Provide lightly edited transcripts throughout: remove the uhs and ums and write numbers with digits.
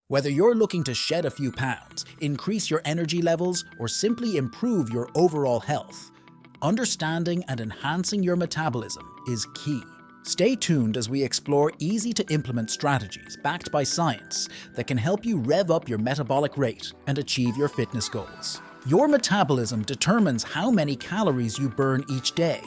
Whether you're looking to shed a few pounds, increase your energy levels, or simply improve your overall health, understanding and enhancing your metabolism is key. Stay tuned as we explore easy-to-implement strategies backed by science that can help you rev up your metabolic rate and achieve your fitness goals. Your metabolism determines how many calories you burn each day.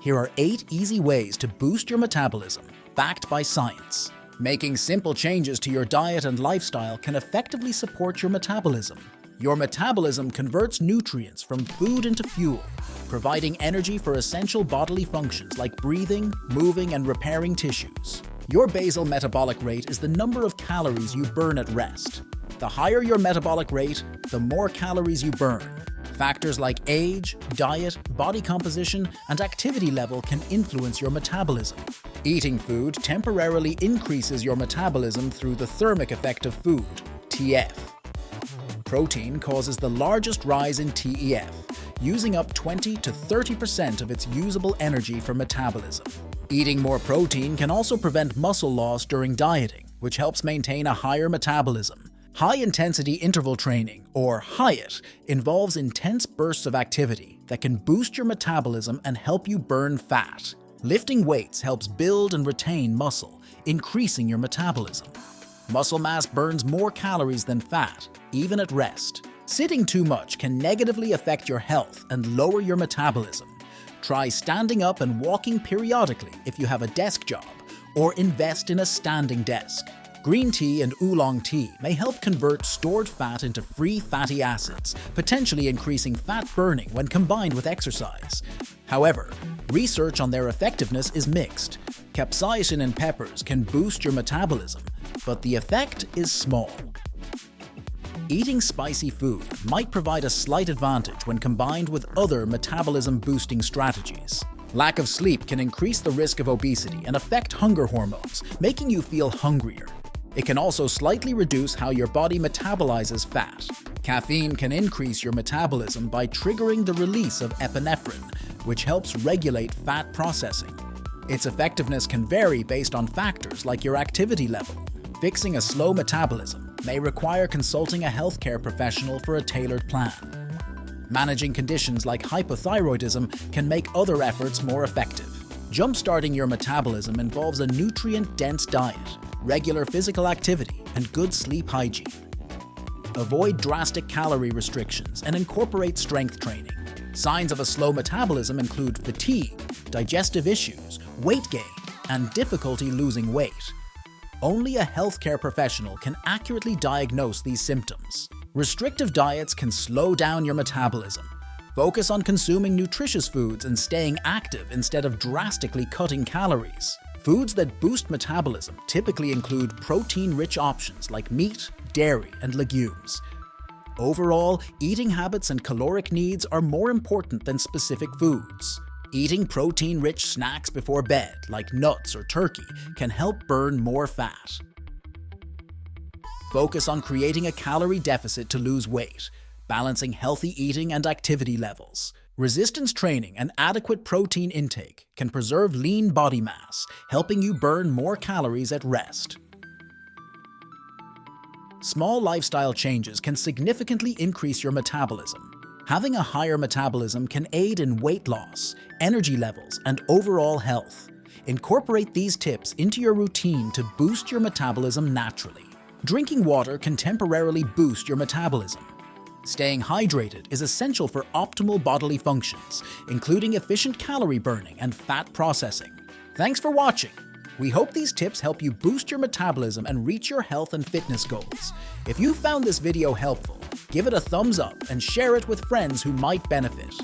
Here are 8 easy ways to boost your metabolism, backed by science. Making simple changes to your diet and lifestyle can effectively support your metabolism. Your metabolism converts nutrients from food into fuel, providing energy for essential bodily functions like breathing, moving, and repairing tissues. Your basal metabolic rate is the number of calories you burn at rest. The higher your metabolic rate, the more calories you burn. Factors like age, diet, body composition, and activity level can influence your metabolism. Eating food temporarily increases your metabolism through the thermic effect of food, TF. Protein causes the largest rise in TEF, using up 20 to 30% of its usable energy for metabolism. Eating more protein can also prevent muscle loss during dieting, which helps maintain a higher metabolism. High-intensity interval training, or HIIT, involves intense bursts of activity that can boost your metabolism and help you burn fat. Lifting weights helps build and retain muscle, increasing your metabolism. Muscle mass burns more calories than fat, even at rest. Sitting too much can negatively affect your health and lower your metabolism. Try standing up and walking periodically if you have a desk job, or invest in a standing desk. Green tea and oolong tea may help convert stored fat into free fatty acids, potentially increasing fat burning when combined with exercise. However, research on their effectiveness is mixed. Capsaicin in peppers can boost your metabolism, but the effect is small. Eating spicy food might provide a slight advantage when combined with other metabolism-boosting strategies. Lack of sleep can increase the risk of obesity and affect hunger hormones, making you feel hungrier. It can also slightly reduce how your body metabolizes fat. Caffeine can increase your metabolism by triggering the release of epinephrine, which helps regulate fat processing. Its effectiveness can vary based on factors like your activity level. Fixing a slow metabolism may require consulting a healthcare professional for a tailored plan. Managing conditions like hypothyroidism can make other efforts more effective. Jump-starting your metabolism involves a nutrient-dense diet, regular physical activity, and good sleep hygiene. Avoid drastic calorie restrictions and incorporate strength training. Signs of a slow metabolism include fatigue, digestive issues, weight gain, and difficulty losing weight. Only a healthcare professional can accurately diagnose these symptoms. Restrictive diets can slow down your metabolism. Focus on consuming nutritious foods and staying active instead of drastically cutting calories. Foods that boost metabolism typically include protein-rich options like meat, dairy, and legumes. Overall, eating habits and caloric needs are more important than specific foods. Eating protein-rich snacks before bed, like nuts or turkey, can help burn more fat. Focus on creating a calorie deficit to lose weight, balancing healthy eating and activity levels. Resistance training and adequate protein intake can preserve lean body mass, helping you burn more calories at rest. Small lifestyle changes can significantly increase your metabolism. Having a higher metabolism can aid in weight loss, energy levels, and overall health. Incorporate these tips into your routine to boost your metabolism naturally. Drinking water can temporarily boost your metabolism. Staying hydrated is essential for optimal bodily functions, including efficient calorie burning and fat processing. Thanks for watching. We hope these tips help you boost your metabolism and reach your health and fitness goals. If you found this video helpful, give it a thumbs up and share it with friends who might benefit.